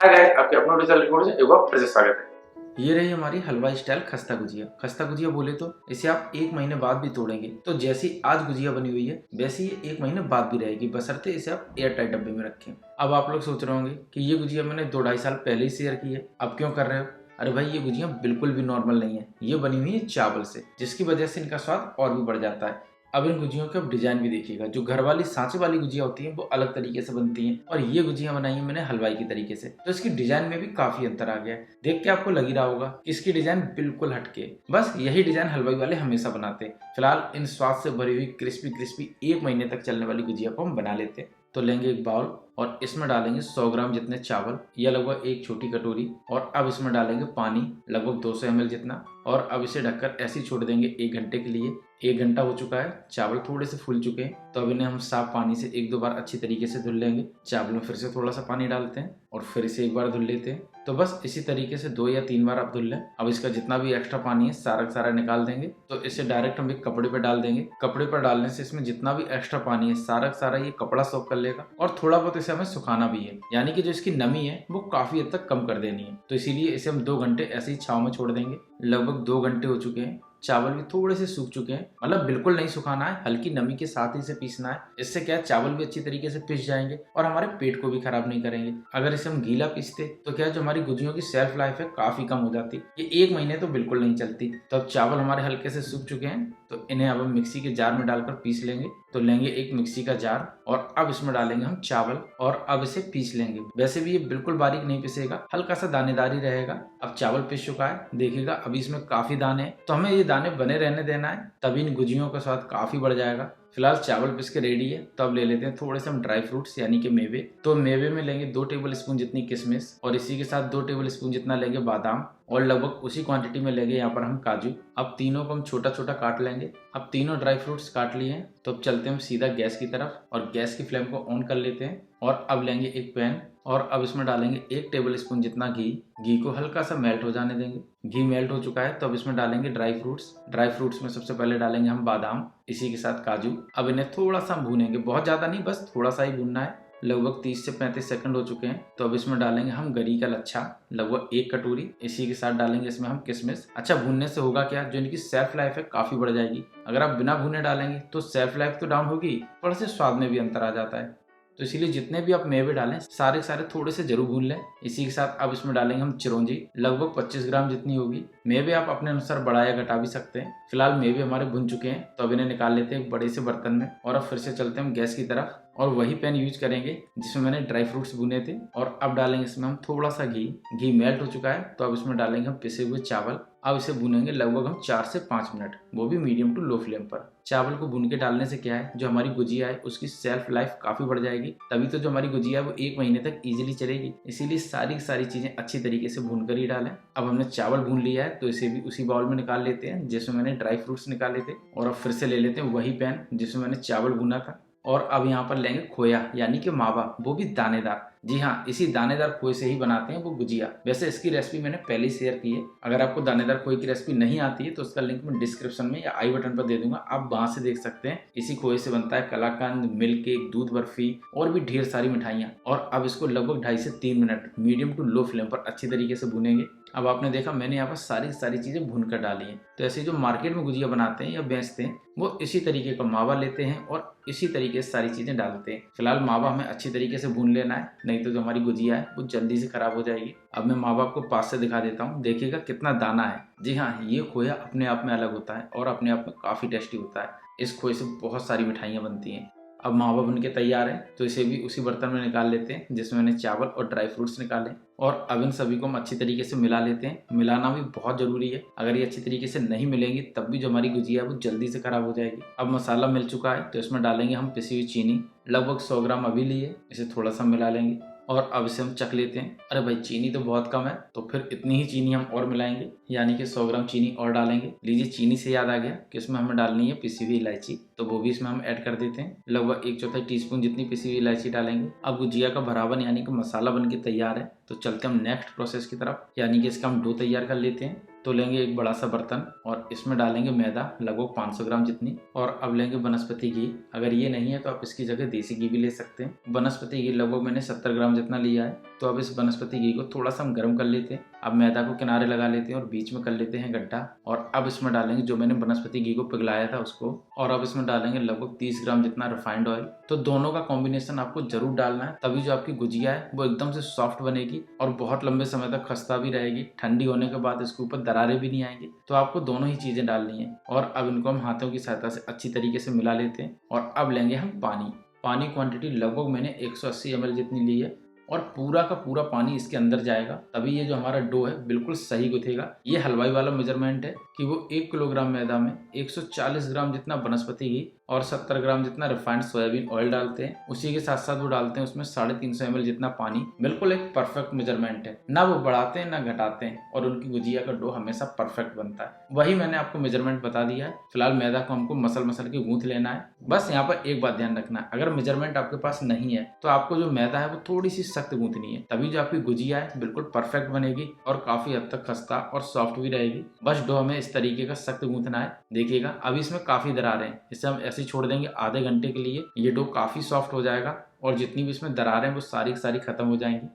Hi guys, आपके अपने digital record से एक बार फिर से स्वागत है। ये रही हमारी हलवाई स्टाइल खस्ता गुजिया। खस्ता गुजिया बोले तो इसे आप 1 महीने बाद भी तोड़ेंगे तो जैसी आज गुजिया बनी हुई है वैसी ये 1 महीने बाद भी रहेगी, बशर्ते इसे आप एयर टाइट डब्बे में रखें। अब आप लोग सोच रहे होंगे कि ये गुजिया मैंने 2-2.5 साल पहले ही शेयर की है, अब क्यों कर रहे हो? अरे भाई, ये गुजिया बिल्कुल भी नॉर्मल नहीं है, ये बनी हुई है चावल से, जिसकी वजह से इनका स्वाद और भी बढ़ जाता है। अब इन गुजियों के अब डिजाइन भी देखिएगा। जो घर वाली सांचे वाली गुजिया होती है वो अलग तरीके से बनती हैं, और ये गुजिया बनाई है मैंने हलवाई की तरीके से, तो इसकी डिजाइन में भी काफी अंतर आ गया है। देख के आपको लग ही रहा होगा कि इसकी डिजाइन बिल्कुल हटके, बस यही डिजाइन हलवाई वाले हमेशा बनाते हैं। फिलहाल इन स्वाद से भरी हुई क्रिस्पी क्रिस्पी 1 महीने तक चलने वाली गुजिया को हम बना लेते हैं। तो लेंगे एक बाउल और इसमें डालेंगे 100 ग्राम जितने चावल या लगभग एक छोटी कटोरी, और अब इसमें डालेंगे पानी लगभग 200 ml जितना, और अब इसे ढककर ऐसे ही छोड़ देंगे 1 घंटे के लिए। 1 घंटा हो चुका है, चावल थोड़े से फूल चुके हैं, तो अब इन्हें हम साफ पानी से 1-2 बार अच्छी तरीके से धुल लेंगे। चावल में फिर से थोड़ा सा पानी डालते हैं और फिर इसे एक बार धुल लेते हैं। तो बस इसी तरीके से 2 या 3 बार आप धुल लें। अब इसका जितना भी एक्स्ट्रा पानी है सारा का सारा निकाल देंगे। तो इसे डायरेक्ट हम एक कपड़े पर डाल देंगे। कपड़े पर डालने से इसमें जितना भी एक्स्ट्रा पानी है सारा का सारा ये कपड़ा सोख कर लेगा, और थोड़ा बहुत इसे हमें सुखाना भी है, यानी कि जो इसकी नमी है वो काफी हद तक कम कर देनी है। तो इसीलिए इसे हम 2 घंटे ऐसे ही छांव में छोड़ देंगे। लगभग 2 घंटे हो चुके हैं, चावल भी थोड़े से सूख चुके हैं, मतलब बिल्कुल नहीं सुखाना है, हल्की नमी के साथ ही इसे पीसना है। इससे क्या है, चावल भी अच्छी तरीके से पिस जाएंगे और हमारे पेट को भी खराब नहीं करेंगे। अगर इसे हम गीला पीसते तो क्या है, जो हमारी गुजियों की शेल्फ लाइफ है काफी कम हो जाती, ये 1 महीने तो बिल्कुल नहीं चलती। तो अब चावल हमारे हल्के से सूख चुके हैं, तो इन्हें अब हम मिक्सी के जार में डालकर पीस लेंगे। तो लेंगे एक मिक्सी का जार और अब इसमें डालेंगे हम चावल और अब इसे पीस लेंगे। वैसे भी ये बिल्कुल बारीक नहीं पिसेगा, हल्का सा दानेदार ही रहेगा। अब चावल पिस चुका है, देखिएगा अभी इसमें काफी दाने हैं, तो हमें ये दाने बने रहने देना है, तभी इन गुजियों का स्वाद काफी बढ़ जाएगा। फिलहाल चावल पिस के रेडी है, तो अब ले लेते हैं थोड़े से हम ड्राई फ्रूट्स यानी कि मेवे। तो मेवे में लेंगे 2 टेबल स्पून जितनी किशमिश, और इसी के साथ 2 टेबल स्पून जितना लेंगे बादाम, और लगभग उसी क्वांटिटी में लेंगे यहाँ पर हम काजू। अब तीनों को हम छोटा छोटा काट लेंगे। अब तीनों ड्राई फ्रूट्स काट लिए हैं, तो अब चलते हैं हम सीधा गैस की तरफ और गैस की फ्लेम को ऑन कर लेते हैं। और अब लेंगे एक पैन और अब इसमें डालेंगे 1 टेबल स्पून जितना घी। घी को हल्का सा मेल्ट हो जाने देंगे। घी मेल्ट हो चुका है, तो अब इसमें डालेंगे ड्राई फ्रूट्स। ड्राई फ्रूट्स में सबसे पहले डालेंगे हम बादाम, इसी के साथ काजू। अब इन्हें थोड़ा सा भूनेंगे, बहुत ज्यादा नहीं, बस थोड़ा सा ही भूनना है। लगभग 30 से 35 सेकंड हो चुके हैं, तो अब इसमें डालेंगे हम गरी का लच्छा लगभग 1 कटोरी। इसी के साथ डालेंगे इसमें हम किशमिश। अच्छा, भूनने से होगा क्या, जो इनकी सेल्फ लाइफ है काफी बढ़ जाएगी। अगर आप बिना भुने डालेंगे तो सेल्फ लाइफ तो डाउन होगी, पर से स्वाद में भी अंतर आ जाता है। तो इसीलिए जितने भी आप मेवे डालें सारे सारे थोड़े से जरूर भून लें। इसी के साथ अब इसमें डालेंगे हम चिरौंजी, लगभग 25 ग्राम जितनी होगी। मेवे आप अपने अनुसार बढ़ा या घटा भी सकते हैं। फिलहाल मेवे हमारे भुन चुके हैं, तो अब इन्हें निकाल लेते हैं एक बड़े से बर्तन में, और अब फिर से चलते हैं हम गैस की तरफ और वही पैन यूज करेंगे जिसमें मैंने ड्राई फ्रूट्स भुने थे। और अब डालेंगे इसमें हम थोड़ा सा घी। घी मेल्ट हो चुका है, तो अब इसमें डालेंगे हम पिसे हुए चावल। अब इसे भुनेंगे लगभग हम 4 से 5 मिनट, वो भी मीडियम टू लो फ्लेम पर। चावल को भून के डालने से क्या है, जो हमारी गुजिया है उसकी सेल्फ लाइफ काफी बढ़ जाएगी, तभी तो जो हमारी गुजिया है वो 1 महीने तक इजीली चलेगी। इसीलिए सारी सारी चीजें अच्छी तरीके से भून कर ही डालें। अब हमने चावल भून लिया है, तो इसे भी उसी बाउल में निकाल लेते हैं जिसमें मैंने ड्राई फ्रूट्स निकाले थे, और अब फिर से ले लेते हैं वही पैन जिसमें मैंने चावल भुना था। और अब यहाँ पर लेंगे खोया यानी कि मावा, वो भी दानेदार। जी हाँ, इसी दानेदार खोए से ही बनाते हैं वो गुजिया। वैसे इसकी रेसिपी मैंने पहले ही शेयर की है। अगर आपको दानेदार खोए की रेसिपी नहीं आती है तो उसका लिंक मैं डिस्क्रिप्शन में या आई बटन पर दे दूंगा, आप वहां से देख सकते हैं। इसी खोए से बनता है कलाकंद, मिल्क केक, दूध बर्फी और भी ढेर सारी मिठाइयाँ। और अब इसको लगभग 2.5 से 3 minute medium to low flame पर अच्छी तरीके से भुनेंगे। अब आपने देखा मैंने यहाँ पर सारी सारी चीजें भून कर डाली हैं। तो ऐसे जो मार्केट में गुजिया बनाते हैं या बेचते हैं वो इसी तरीके का मावा लेते हैं और इसी तरीके से सारी चीजें डालते हैं। फिलहाल मावा हमें अच्छी तरीके से भून लेना है, नहीं तो जो हमारी गुजिया है वो जल्दी से खराब हो जाएगी। अब मैं मावा आपको पास से दिखा देता हूँ, देखिएगा कितना दाना है। जी हाँ, ये खोया अपने आप में अलग होता है और अपने आप में काफी टेस्टी होता है। इस खोए से बहुत सारी मिठाइयाँ बनती हैं। अब मावा बन के तैयार है, तो इसे भी उसी बर्तन में निकाल लेते हैं जिसमें मैंने चावल और ड्राई फ्रूट्स निकाले, और अब इन सभी को हम अच्छी तरीके से मिला लेते हैं। मिलाना भी बहुत जरूरी है, अगर ये अच्छी तरीके से नहीं मिलेंगी तब भी जो हमारी गुजिया है वो जल्दी से खराब हो जाएगी। अब मसाला मिल चुका है, तो इसमें डालेंगे हम पिसी हुई चीनी, लगभग 100 ग्राम अभी ली है। इसे थोड़ा सा मिला लेंगे और अब इसे हम चख लेते हैं। अरे भाई, चीनी तो बहुत कम है, तो फिर इतनी ही चीनी हम और मिलाएंगे, यानी कि 100 ग्राम चीनी और डालेंगे। लीजिए, चीनी से याद आ गया कि इसमें हमें डालनी है पिसी हुई इलायची, तो वो भी इसमें हम ऐड कर देते हैं। लगभग 1/4 टीस्पून जितनी पिसी हुई इलायची डालेंगे। अब गुजिया का भरावन यानी कि मसाला बन के तैयार है, तो चलते हम नेक्स्ट प्रोसेस की तरफ, यानी कि इसका हम डो तैयार कर लेते हैं। तो लेंगे एक बड़ा सा बर्तन और इसमें डालेंगे मैदा लगभग 500 ग्राम जितनी, और अब लेंगे वनस्पति घी। अगर ये नहीं है तो आप इसकी जगह देसी घी भी ले सकते हैं। वनस्पति घी लगभग मैंने 70 ग्राम जितना लिया है। तो अब इस वनस्पति घी को थोड़ा सा हम गर्म कर लेते हैं। अब मैदा को किनारे लगा लेते हैं और बीच में कर लेते हैं गड्ढा, और अब इसमें डालेंगे जो मैंने वनस्पति घी को पिघलाया था उसको, और अब इसमें डालेंगे लगभग 30 ग्राम जितना रिफाइंड ऑयल। तो दोनों का कॉम्बिनेशन आपको जरूर डालना है, तभी जो आपकी गुजिया है वो एकदम से सॉफ्ट बनेगी और बहुत लंबे समय तक खस्ता भी रहेगी। ठंडी होने के बाद इसके ऊपर दरारें भी नहीं आएंगी। तो आपको दोनों ही चीजें डालनी है, और अब इनको हम हाथों की सहायता से अच्छी तरीके से मिला लेते हैं। और अब लेंगे हम पानी क्वांटिटी लगभग मैंने 180 ml जितनी ली है, और पूरा का पूरा पानी इसके अंदर जाएगा, तभी ये जो हमारा डो है बिल्कुल सही गुथेगा। ये हलवाई वाला मेजरमेंट है कि वो 1 किलोग्राम मैदा में 140 ग्राम जितना वनस्पति घी और 70 ग्राम जितना रिफाइंड सोयाबीन ऑयल डालते हैं। उसी के साथ साथ वो डालते हैं उसमें 350 ml जितना पानी। बिल्कुल एक परफेक्ट मेजरमेंट है, ना वो बढ़ाते हैं ना घटाते हैं, और उनकी गुजिया का डो हमेशा परफेक्ट बनता है। वही मैंने आपको मेजरमेंट बता दिया है। फिलहाल मैदा को हमको मसल के गूंथ लेना है। बस यहाँ पर एक बात ध्यान रखना है, अगर मेजरमेंट आपके पास नहीं है तो आपको जो मैदा है वो थोड़ी सी सख्त गूंथनी है, तभी जो आपकी गुजिया है बिल्कुल परफेक्ट बनेगी और काफी हद तक खस्ता और सॉफ्ट भी रहेगी। बस डो हमें इस तरीके का सख्त गूंथना है। देखिएगा अभी इसमें काफी दरारें हैं, इसे हम ऐसे ही छोड़ देंगे आधे घंटे के लिए। ये डो काफी सॉफ्ट हो जाएगा और जितनी भी इसमें दरारें हैं वो सारी खत्म हो जाएंगी।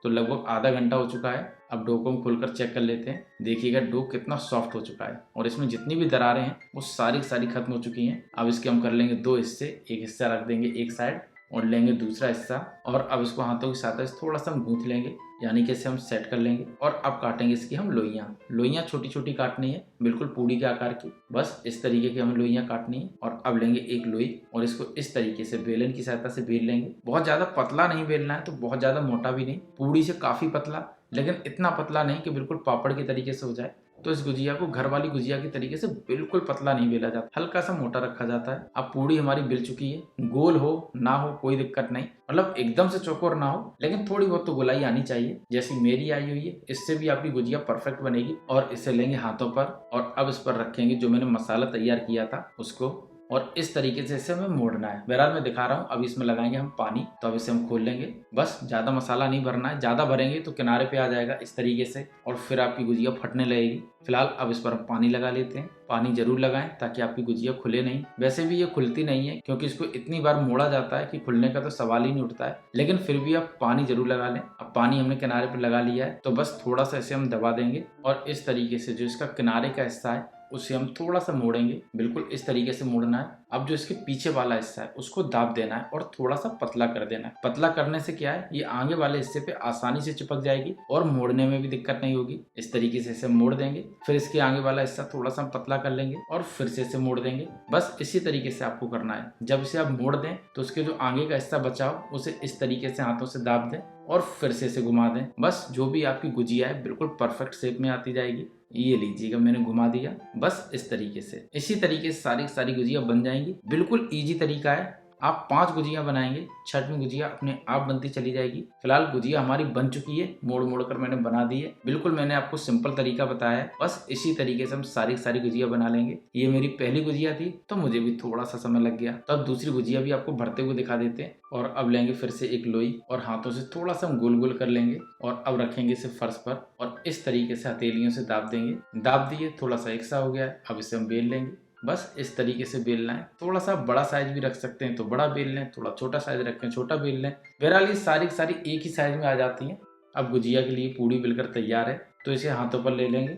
तो लगभग आधा घंटा हो चुका है। अब डो को हम खोलकर चेक कर लेते हैं। देखिएगा डो कितना सॉफ्ट हो चुका है और इसमें जितनी भी दरारें हैं वो सारी खत्म हो चुकी हैं। अब इसके हम कर लेंगे 2 हिस्से, एक हिस्सा रख देंगे एक साइड और लेंगे दूसरा हिस्सा, और अब इसको हाथों की सहायता से थोड़ा सा हम गूंथ लेंगे, यानी कि इसे हम सेट कर लेंगे। और अब काटेंगे इसकी हम लोइयां छोटी छोटी काटनी है, बिल्कुल पूड़ी के आकार की। बस इस तरीके की हमें लोइयां काटनी है। और अब लेंगे एक लोई और इसको इस तरीके से बेलन की सहायता से बेल लेंगे। बहुत ज्यादा पतला नहीं बेलना है तो बहुत ज्यादा मोटा भी नहीं, पूड़ी से काफी पतला, लेकिन इतना पतला नहीं कि बिल्कुल पापड़ के तरीके से हो जाए। तो इस गुजिया को घर वाली गुजिया की तरीके से बिल्कुल पतला नहीं बेला जाता, हल्का सा मोटा रखा जाता है। अब पूड़ी हमारी बिल चुकी है, गोल हो ना हो कोई दिक्कत नहीं, मतलब एकदम से चौकोर ना हो, लेकिन थोड़ी बहुत तो गोलाई आनी चाहिए, जैसी मेरी आई हुई है। इससे भी आपकी गुजिया परफेक्ट बनेगी। और इसे लेंगे हाथों पर और अब इस पर रखेंगे जो मैंने मसाला तैयार किया था उसको, और इस तरीके से इसे हमें मोड़ना है। बहरहाल मैं दिखा रहा हूँ। अब इसमें लगाएंगे हम पानी। तो अब इसे हम खोल लेंगे। बस ज्यादा मसाला नहीं भरना है, ज्यादा भरेंगे तो किनारे पे आ जाएगा इस तरीके से और फिर आपकी गुजिया फटने लगेगी। फिलहाल अब इस पर हम पानी लगा लेते हैं। पानी जरूर लगाएं ताकि आपकी गुजिया खुले नहीं। वैसे भी ये खुलती नहीं है क्योंकि इसको इतनी बार मोड़ा जाता है कि खुलने का तो सवाल ही नहीं उठता है, लेकिन फिर भी आप पानी जरूर लगा लें। अब पानी हमने किनारे पर लगा लिया है तो बस थोड़ा सा इसे हम दबा देंगे और इस तरीके से जो इसका किनारे का हिस्सा है उसे हम थोड़ा सा मोड़ेंगे। बिल्कुल इस तरीके से मोड़ना है। अब जो इसके पीछे वाला हिस्सा है उसको दाब देना है और थोड़ा सा पतला कर देना है। पतला करने से क्या है, ये आगे वाले हिस्से पे आसानी से चिपक जाएगी और मोड़ने में भी दिक्कत नहीं होगी। इस तरीके से इसे मोड़ देंगे, फिर इसके आगे वाला हिस्सा थोड़ा सा पतला कर लेंगे और फिर से इसे मोड़ देंगे। बस इसी तरीके से आपको करना है। जब इसे आप मोड़ दें तो उसके जो आगे का हिस्सा बचा हो उसे इस तरीके से हाथों से दाब दें और फिर से इसे घुमा दें। बस जो भी आपकी गुजिया है बिल्कुल परफेक्ट शेप में आती जाएगी। ये लीजिएगा मैंने घुमा दिया। बस इस तरीके से, इसी तरीके से सारी गुजिया बन जाएंगी। बिल्कुल इजी तरीका है। आप 5 गुजिया बनाएंगे, 6वीं गुजिया अपने आप बनती चली जाएगी। फिलहाल गुजिया हमारी बन चुकी है, मोड़ कर मैंने बना दी है। बिल्कुल मैंने आपको सिंपल तरीका बताया है। बस इसी तरीके से हम सारी गुजिया बना लेंगे। ये मेरी पहली गुजिया थी तो मुझे भी थोड़ा सा समय लग गया, तो अब दूसरी गुजिया भी आपको भरते हुए दिखा देते हैं। और अब लेंगे फिर से एक लोई और हाथों से थोड़ा सा हम गोल कर लेंगे और अब रखेंगे इसे फर्श पर और इस तरीके से हथेलियों से दाब देंगे। दाब दिए, थोड़ा सा एक सा हो गया है। अब इसे हम बेल लेंगे। बस इस तरीके से बेलना है। थोड़ा सा बड़ा साइज भी रख सकते हैं तो बड़ा बेल लें, थोड़ा छोटा साइज रखें छोटा बेल लें। बहरहाल ये सारी एक ही साइज में आ जाती हैं। अब गुजिया के लिए पूड़ी बेलकर तैयार है तो इसे हाथों पर ले लेंगे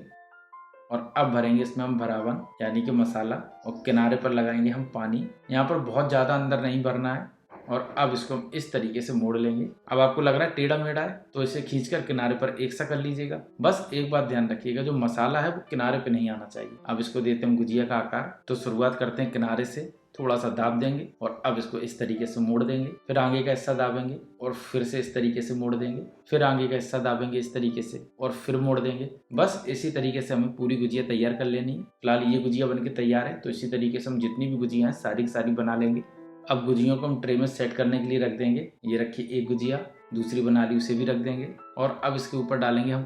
और अब भरेंगे इसमें हम भरावन यानी कि मसाला और किनारे पर लगाएंगे हम पानी। यहाँ पर बहुत ज़्यादा अंदर नहीं भरना है। और अब इसको हम इस तरीके से मोड़ लेंगे। अब आपको लग रहा है टेढ़ा मेढ़ा है तो इसे खींचकर किनारे पर एक सा कर लीजिएगा। बस एक बात ध्यान रखिएगा, जो मसाला है वो किनारे पे नहीं आना चाहिए। अब इसको देते हैं गुजिया का आकार। तो शुरुआत करते हैं किनारे से, थोड़ा सा दाब देंगे और अब इसको इस तरीके से मोड़ देंगे। फिर आगे का हिस्सा दाबेंगे और फिर से इस तरीके से मोड़ देंगे। फिर आगे का हिस्सा दाबेंगे इस तरीके से और फिर मोड़ देंगे। बस इसी तरीके से हमें पूरी गुजिया तैयार कर लेनी है। फिलहाल ये गुजिया बनके तैयार है तो इसी तरीके से हम जितनी भी गुजिया हैं सारी बना लेंगे। अब गुजियों को हम ट्रे में सेट करने के लिए रख देंगे। ये रखिए एक गुजिया, दूसरी बना ली उसे भी रख देंगे और अब इसके ऊपर डालेंगे हम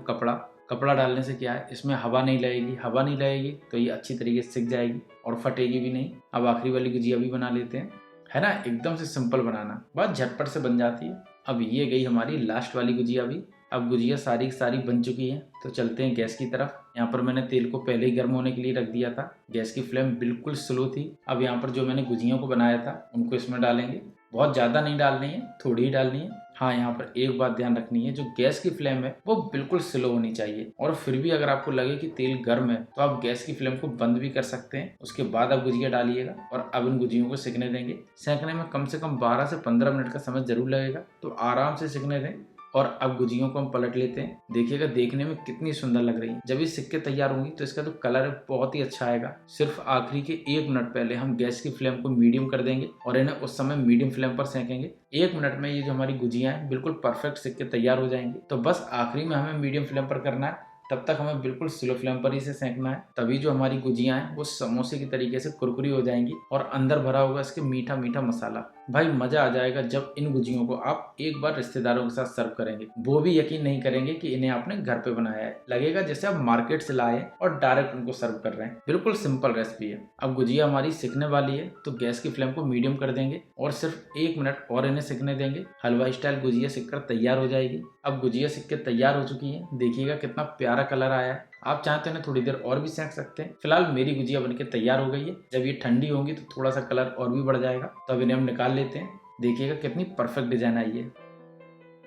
कपड़ा डालने से क्या है, इसमें हवा नहीं लगेगी तो ये अच्छी तरीके से सिक जाएगी और फटेगी भी नहीं। अब आखिरी वाली गुजिया भी बना लेते हैं, है ना। एकदम से सिंपल बनाना, बस झटपट से बन जाती है। अब ये गई हमारी लास्ट वाली गुजिया भी। अब गुजिया सारी की सारी बन चुकी है, तो चलते हैं गैस की तरफ। यहाँ पर मैंने तेल को पहले ही गर्म होने के लिए रख दिया था। गैस की फ्लेम बिल्कुल स्लो थी। अब यहाँ पर जो मैंने गुजियों को बनाया था उनको इसमें डालेंगे। बहुत ज़्यादा नहीं डालनी है, थोड़ी ही डालनी है। हाँ, यहाँ पर एक बात ध्यान रखनी है, जो गैस की फ्लेम है वो बिल्कुल स्लो होनी चाहिए। और फिर भी अगर आपको लगे कि तेल गर्म है तो आप गैस की फ्लेम को बंद भी कर सकते हैं। उसके बाद आप गुजिया डालिएगा और अब इन गुजियों को सिकने देंगे। सेकने में कम से कम 12 से 15 मिनट का समय जरूर लगेगा, तो आराम से सिकने दें। और अब गुजियों को हम पलट लेते हैं। देखिएगा देखने में कितनी सुंदर लग रही है। जब ये सिक्के तैयार होंगी तो इसका जो कलर है बहुत ही अच्छा आएगा। सिर्फ आखिरी के 1 मिनट पहले हम गैस की फ्लेम को मीडियम कर देंगे और इन्हें उस समय मीडियम फ्लेम पर सेकेंगे। 1 मिनट में ये जो हमारी गुजिया है बिल्कुल परफेक्ट सिक्के तैयार हो जाएंगे। तो बस आखिरी में हमें मीडियम फ्लेम पर करना है, तब तक हमें बिल्कुल स्लो फ्लेम पर ही इसे सेंकना है। तभी जो हमारी गुजियां हैं वो समोसे की तरीके से कुरकुरी हो जाएंगी और अंदर भरा होगा इसके मीठा मीठा मसाला। भाई मजा आ जाएगा जब इन गुजियों को आप एक बार रिश्तेदारों के साथ सर्व करेंगे। वो भी यकीन नहीं करेंगे कि इन्हें आपने घर पे बनाया है, लगेगा जैसे आप मार्केट से लाए और डायरेक्ट उनको सर्व कर रहे हैं। बिल्कुल सिंपल रेसिपी है। अब गुजिया हमारी सिकने वाली है, तो गैस की फ्लेम को मीडियम कर देंगे और सिर्फ 1 मिनट और इन्हें सिकने देंगे। हलवा स्टाइल गुजिया सिककर तैयार हो जाएगी। अब गुजिया सिक के तैयार हो चुकी है। देखिएगा कितना प्यारा कलर आया है। आप चाहें तो इन्हें थोड़ी देर और भी सेंक सकते हैं। फिलहाल मेरी गुजिया बनके तैयार हो गई है। जब ये ठंडी होंगी तो थोड़ा सा कलर और भी बढ़ जाएगा। तो अब इन्हें हम निकाल लेते हैं। देखिएगा कितनी परफेक्ट डिजाइन आई है।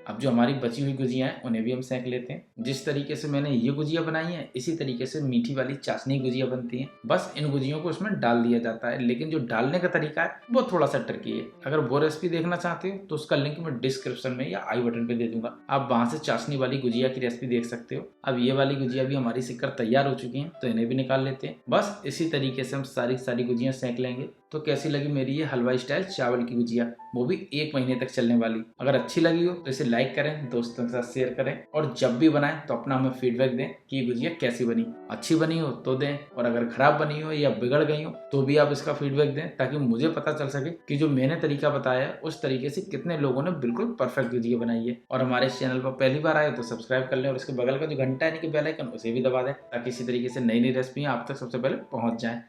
अब जो हमारी बची हुई गुजिया हैं उन्हें भी हम सेंक लेते हैं। जिस तरीके से मैंने ये गुजिया बनाई है इसी तरीके से मीठी वाली चाशनी गुजिया बनती है। बस इन गुजियों को इसमें डाल दिया जाता है, लेकिन जो डालने का तरीका है वो थोड़ा सा ट्रिकी है। अगर वो रेसिपी देखना चाहते हो तो उसका लिंक मैं डिस्क्रिप्शन में या आई बटन पे दे दूंगा। आप वहां से चाशनी वाली गुजिया की रेसिपी देख सकते हो। अब ये वाली गुजिया भी हमारी सिककर तैयार हो चुकी है, तो इन्हें भी निकाल लेते हैं। बस इसी तरीके से हम सारी गुजिया सेंक लेंगे। तो कैसी लगी मेरी ये हलवाई स्टाइल चावल की गुजिया, वो भी 1 महीने तक चलने वाली। अगर अच्छी लगी हो तो इसे लाइक करें, दोस्तों के साथ शेयर करें और जब भी बनाएं तो अपना हमें फीडबैक दें कि ये गुजिया कैसी बनी। अच्छी बनी हो तो दें और अगर खराब बनी हो या बिगड़ गई हो तो भी आप इसका फीडबैक दें, ताकि मुझे पता चल सके कि जो मैंने तरीका बताया है उस तरीके से कितने लोगों ने बिल्कुल परफेक्ट गुजिया बनाई है। और हमारे चैनल पर पहली बार आए तो सब्सक्राइब कर लें और इसके बगल का जो घंटा यानी कि बेल आइकन उसे भी दबा दें, ताकि इसी तरीके से नई नई रेसिपी आप तक सबसे पहले पहुंच जाए।